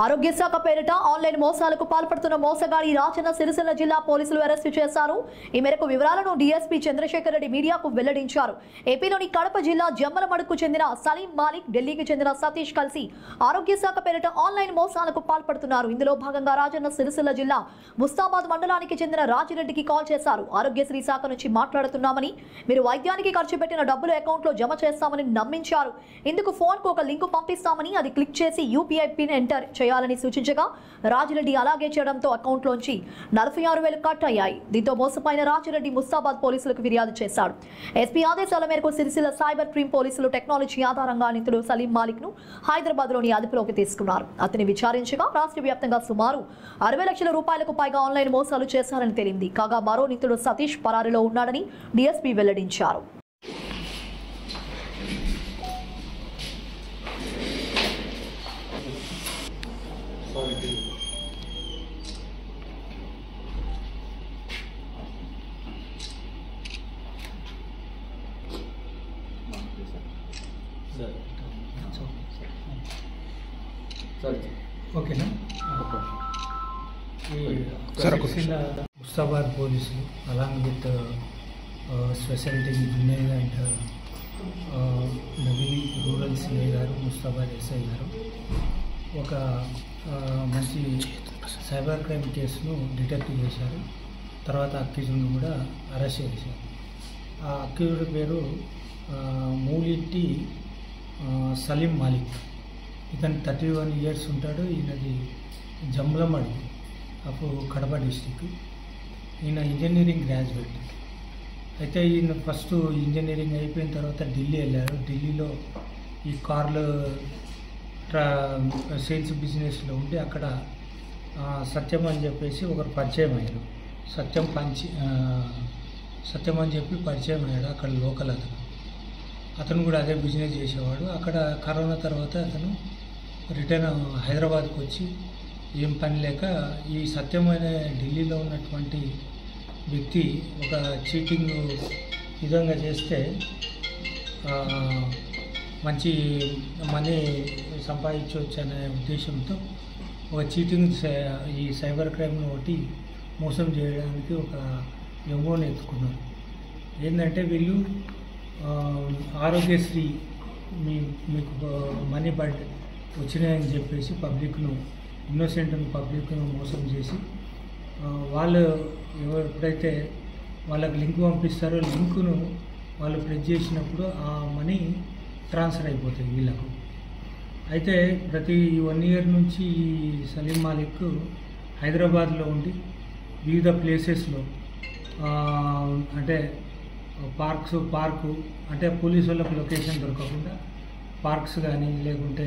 ఆరోగ్య శాఖ పేరిట ఆన్లైన్ మోసాలకు పాల్పడుతున్న మోసగాడి రాజన్న సిరిసిల్ల జిల్లా పోలీసులు అరెస్టు చేశారు. ఈ మేరకు వివరాలను డీఎస్పీ చంద్రశేఖర్ రెడ్డి మీడియాకు వెల్లడించారు. ఏపీలోని కడప జిల్లా జమ్మలమడుకు చెందిన సలీం మాలిక్, ఢిల్లీకి చెందిన సతీష్ కలిసి ఆరోగ్య శాఖ పేరిట ఆన్లైన్ మోసాలకు పాల్పడుతున్నారు. ఇందులో భాగంగా రాజన్న సిరిసిల్ల జిల్లా ముస్తాబాద్ మండలానికి చెందిన రాజిరెడ్డికి కాల్ చేశారు. ఆరోగ్యశ్రీ శాఖ నుంచి మాట్లాడుతున్నామని, మీరు వైద్యానికి ఖర్చు పెట్టిన డబ్బులు అకౌంట్లో జమ చేస్తామని నమ్మించారు. ఇందుకు ఫోన్కు ఒక లింకు పంపిస్తామని, అది క్లిక్ చేసి యూపీఐ పిన్ ఎంటర్ చేయాలని సూచించగా రాజిరెడ్డి అలాగే చేయడంతో అకౌంట్లోంచి 46,000 కట్ అయ్యాయి. దీంతో మోసపోయిన రాజిరెడ్డి ముస్తాబాద్ పోలీసులకు ఫిర్యాదు చేశాడు. ఎస్పీ ఆదేశాల మేరకు సిరిసిల్ల సైబర్ క్రైమ్ పోలీసులు టెక్నాలజీ ఆధారంగా నిందితుడు సలీం మాలిక్ ను హైదరాబాద్లోని అదుపులోకి తీసుకున్నారు. అతన్ని విచారించగా రాష్ట్ర వ్యాప్తంగా సుమారు 60 లక్షల రూపాయలకు పైగా ఆన్లైన్ మోసాలు చేశారని తేలింది. కాగా మరో నిందితుడు సతీష్ పరారీలో ఉన్నాడని డీఎస్పీ వెల్లడించారు. ఓకేనా? సిరిసిల్ల ముస్తాబాద్ పోలీసులు along with special team Junaid and Navi rural CI గారు, ముస్తాబాద్ ఎస్ఐ గారు ఒక మంచి సైబర్ క్రైమ్ కేసును డిటెక్ట్ చేశారు. తర్వాత అక్యూజ్ను కూడా అరెస్ట్ చేశారు. ఆ అక్యూజ్డ్ పేరు మూలింటి సలీం మాలిక్. ఇతను 31 ఇయర్స్ ఉంటాడు. ఈయనది జమ్లమడి అప్పుడు కడప డిస్టిక్. ఈయన ఇంజనీరింగ్ గ్రాడ్యుయేట్. అయితే ఈయన ఫస్ట్ ఇంజనీరింగ్ అయిపోయిన తర్వాత ఢిల్లీ వెళ్ళారు. ఢిల్లీలో ఈ కార్లు సేల్స్ బిజినెస్లో ఉండి అక్కడ సత్యం అని చెప్పేసి ఒకరు పరిచయం అయ్యారు. సత్యం అని చెప్పి పరిచయం అయ్యాడు. అక్కడ లోకల్ అతను కూడా అదే బిజినెస్ చేసేవాడు. అక్కడ కరోనా తర్వాత అతను రిటర్న్ హైదరాబాద్కి వచ్చి ఏం పని లేక ఈ సత్యమైన ఢిల్లీలో ఉన్నటువంటి వ్యక్తి ఒక చీటింగ్ విధంగా చేస్తే మంచి మనీ సంపాదించవచ్చు అనే ఉద్దేశంతో ఒక చీటింగ్ ఈ సైబర్ క్రైమ్ను ఒకటి మోసం చేయడానికి ఒక ఎంఓని ఎత్తుకున్నారు. ఏంటంటే వీళ్ళు ఆరోగ్యశ్రీ మీకు మనీ బడ్ వచ్చినాయని చెప్పేసి పబ్లిక్ను, ఇన్నోసెంట్ పబ్లిక్ను మోసం చేసి వాళ్ళు ఎప్పుడైతే వాళ్ళకి లింక్ పంపిస్తారో లింకును వాళ్ళు ప్రెస్ చేసినప్పుడు ఆ మనీ ట్రాన్స్ఫర్ అయిపోతుంది వీళ్ళకు. అయితే ప్రతి 1 ఇయర్ నుంచి ఈ సలీం మాలిక్ హైదరాబాద్లో ఉండి వివిధ ప్లేసెస్లో అంటే పార్కు అంటే పోలీసు వాళ్ళకు లొకేషన్ దొరకకుండా పార్క్స్ కానీ, లేకుంటే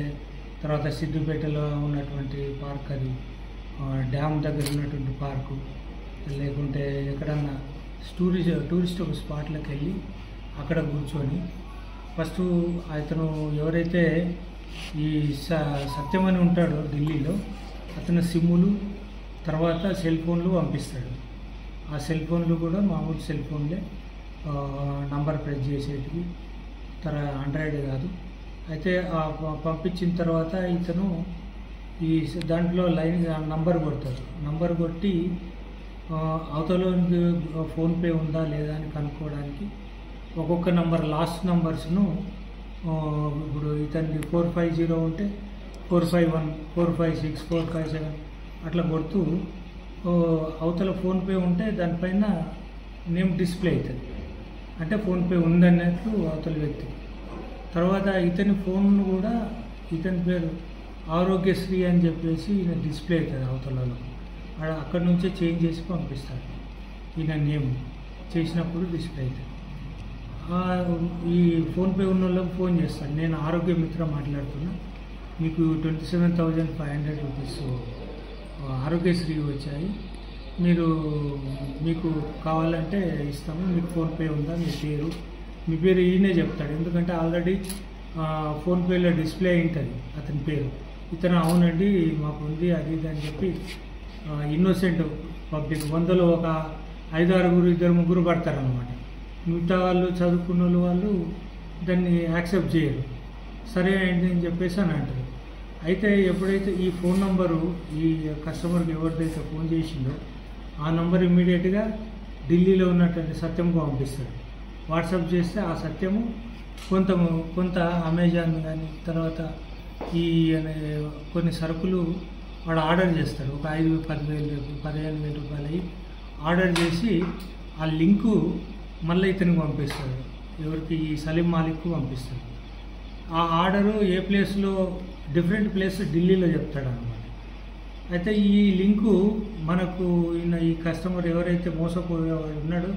తర్వాత సిద్దిపేటలో ఉన్నటువంటి పార్క్, అది డ్యామ్ దగ్గర ఉన్నటువంటి పార్కు, లేకుంటే ఎక్కడన్నా టూరిస్ట్ ఒక స్పాట్లకు వెళ్ళి అక్కడ కూర్చొని ఫస్ట్ అతను ఎవరైతే ఈ సత్యమని ఉంటాడో ఢిల్లీలో అతను సిమ్ములు, తర్వాత సెల్ ఫోన్లు పంపిస్తాడు. ఆ సెల్ ఫోన్లు కూడా మామూలు సెల్ ఫోన్లే, నంబర్ ప్రెస్ చేసేటివి, ఆండ్రాయిడ్ కాదు. అయితే పంపించిన తర్వాత ఇతను ఈ దాంట్లో లైన్ నంబర్ కొడతాడు. నంబర్ కొట్టి అవతల ఫోన్పే ఉందా లేదా అని కనుక్కోవడానికి ఒక్కొక్క నంబర్ లాస్ట్ నంబర్స్ను ఇప్పుడు ఇతన్ని 450 ఉంటే 451, 456, 457 అట్లా కొడుతూ అవతల ఫోన్పే ఉంటే దానిపైన నేమ్ డిస్ప్లే అవుతుంది. అంటే ఫోన్పే ఉందన్నట్లు అవతల వ్యక్తి. తర్వాత ఇతని ఫోన్ కూడా ఇతని పేరు ఆరోగ్యశ్రీ అని చెప్పేసి ఈయన డిస్ప్లే అవుతుంది అవతలలో. అక్కడి నుంచే చేంజ్ చేసి పంపిస్తాడు. ఈయన నేమ్ చేసినప్పుడు డిస్ప్లే అవుతుంది. ఈ ఫోన్పే ఉన్న వాళ్ళకి ఫోన్ చేస్తాడు, నేను ఆరోగ్య మిత్ర మాట్లాడుతున్నా, మీకు 27,500 రూపీస్ ఆరోగ్యశ్రీ వచ్చాయి, మీకు కావాలంటే ఇస్తాము, మీకు ఫోన్పే ఉందా, మీ పేరు ఈయనే చెప్తాడు. ఎందుకంటే ఆల్రెడీ ఫోన్పేలో డిస్ప్లే ఉంటుంది అతని పేరు. ఇతను అవునండి మాకు ఉంది అది ఇది అని చెప్పి ఇన్నోసెంట్ పబ్లిక్ 100లో ఒక 5-6 2-3 పడతారనమాట. మిగతా వాళ్ళు చదువుకున్న వాళ్ళు దాన్ని యాక్సెప్ట్ చేయరు. సరే అండి అని చెప్పేసి అని అంటారు. అయితే ఎప్పుడైతే ఈ ఫోన్ నంబరు ఈ కస్టమర్కి ఎవరిదైతే ఫోన్ చేసిందో ఆ నంబర్ ఇమ్మీడియట్గా ఢిల్లీలో ఉన్నటువంటి సత్యంకు పంపిస్తాడు. వాట్సాప్ చేస్తే ఆ సత్యము కొంత అమెజాన్ కానీ తర్వాత ఈ కొన్ని సరుకులు వాడు ఆర్డర్ చేస్తాడు. ఒక 5,000, 10,000, 15,000 రూపాయలు అయ్యి ఆర్డర్ చేసి ఆ లింకు మళ్ళీ ఇతనికి పంపిస్తాడు. ఎవరికి? ఈ సలీం మాలిక్కు పంపిస్తాడు. ఆ ఆర్డరు ఏ ప్లేస్లో, డిఫరెంట్ ప్లేస్ ఢిల్లీలో చెప్తాడు అన్నమాట. అయితే ఈ లింకు మనకు ఈ కస్టమర్ ఎవరైతే మోసపోయే ఉన్నాడో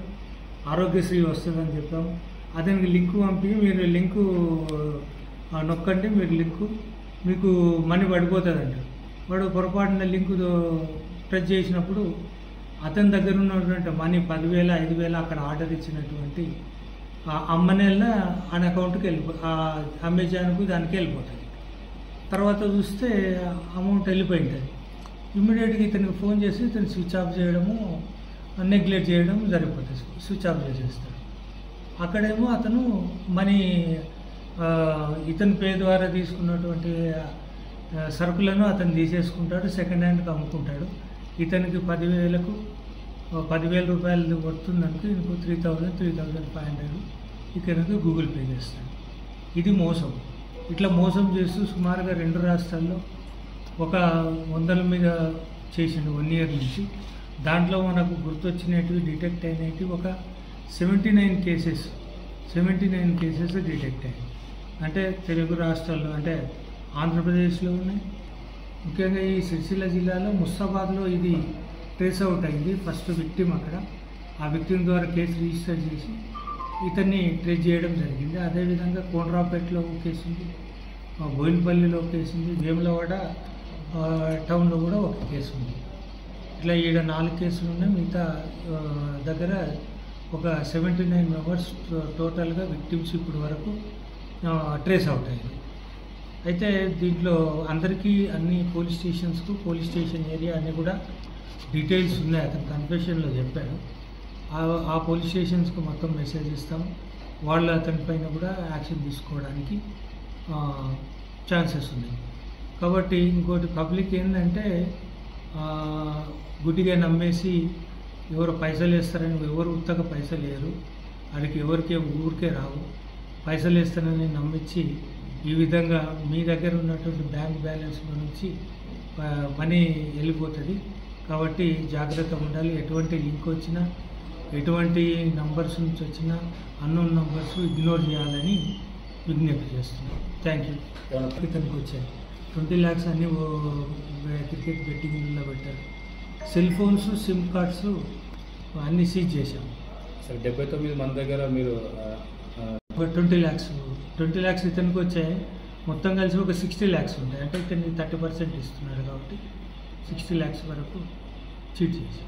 ఆరోగ్యశ్రీ వస్తుందని చెప్పాము. అతనికి లింకు పంపి మీరు లింకు నొక్కండి, మీరు లింకు మీకు మనీ పడిపోతుంది అంటారు. వాడు పొరపాటున లింకు ప్రెస్ చేసినప్పుడు అతని దగ్గర ఉన్నటువంటి మనీ 10,000, 5,000 అక్కడ ఆర్డర్ ఇచ్చినటువంటి అమ్మనేళ్ళ ఆయన అకౌంట్కి అమెజాన్కు దానికి వెళ్ళిపోతుంది. తర్వాత చూస్తే అమౌంట్ వెళ్ళిపోయి ఉంటుంది. ఇమ్మీడియట్గా ఇతనికి ఫోన్ చేసి ఇతను స్విచ్ ఆఫ్ చేయడము, నెగ్లెక్ట్ చేయడం సరిపోతుంది. స్విచ్ ఆఫ్ చేసేస్తాడు. అక్కడేమో అతను మనీ ఇతని పే ద్వారా తీసుకున్నటువంటి సరుకులను అతను తీసేసుకుంటాడు, సెకండ్ హ్యాండ్కి అమ్ముకుంటాడు. ఇతనికి 10,000 రూపాయలు వస్తుందనుకో ఇంకో 3,000, 3,500 ఇతనికి గూగుల్ పే చేస్తాడు. ఇది మోసం. ఇట్లా మోసం చేస్తూ సుమారుగా 2 రాష్ట్రాల్లో ఒక 100 మీద చేసిండు 1 ఇయర్ నుంచి. దాంట్లో మనకు గుర్తొచ్చినవి డిటెక్ట్ అయినవి ఒక 79 కేసెస్ డిటెక్ట్ అయ్యాయి. అంటే తెలుగు రాష్ట్రాల్లో, అంటే ఆంధ్రప్రదేశ్లో ఉన్నాయి. ముఖ్యంగా ఈ సిరిసిల్ల జిల్లాలో ముస్తాబాద్లో ఇది ట్రేస్ అవుట్ అయింది. ఫస్ట్ విక్టిమ్ అక్కడ, ఆ విక్టిమ్ ద్వారా కేసు రిజిస్టర్ చేసి ఇతన్ని ట్రేస్ చేయడం జరిగింది. అదేవిధంగా కోనరాపేటలో ఒక కేసు ఉంది, బోయినపల్లిలో ఒక కేసు ఉంది, వేములవాడ టౌన్లో కూడా ఒక కేసు ఉంది. ఇట్లా 4 కేసులు ఉన్నాయి. మిగతా దగ్గర ఒక 79 మెంబర్స్ టోటల్గా విక్టిమ్స్ ఇప్పుడు వరకు ట్రేస్ అవుట్ అయ్యాయి. అయితే దీంట్లో అందరికీ అన్ని పోలీస్ స్టేషన్ ఏరియా అన్నీ కూడా డీటెయిల్స్ ఉన్నాయి. అతను కన్ఫెషన్లో చెప్పాడు. ఆ పోలీస్ స్టేషన్స్కి మొత్తం మెసేజ్ ఇస్తాం. వాళ్ళు అతని పైన కూడా యాక్షన్ తీసుకోవడానికి ఛాన్సెస్ ఉన్నాయి. కాబట్టి ఇంకోటి పబ్లిక్ ఏంటంటే గుడ్డిగా నమ్మేసి ఎవరు పైసలు వేస్తారని, ఎవరు ఉత్తగా పైసలు వేయరు, వాడికి ఊరికే రావు. పైసలు వేస్తారని నమ్మించి ఈ విధంగా మీ దగ్గర ఉన్నటువంటి బ్యాంక్ బ్యాలెన్స్లో నుంచి మనీ వెళ్ళిపోతుంది. కాబట్టి జాగ్రత్తగా ఉండాలి. ఎటువంటి లింక్ వచ్చినా, ఎటువంటి నంబర్స్ నుంచి వచ్చినా అన్నోన్ నంబర్స్ ఇగ్నోర్ చేయాలని విజ్ఞప్తి చేస్తున్నాను. Thank you. ఇతనికి వచ్చాయి 20 lakhs అన్నీ క్రికెట్ బెట్టింగ్లో పెట్టారు. సెల్ ఫోన్స్, సిమ్ కార్డ్స్ అన్నీ సీజ్ చేశాం. సరే, 79 మంది దగ్గర మీరు 20 lakhs ఇతనికి వచ్చాయి. మొత్తం కలిసి ఒక 60 lakhs ఉంటాయి. అంటే ఇతనికి 30% ఇస్తున్నారు కాబట్టి 60 lakhs వరకు చీట్ చేశాం.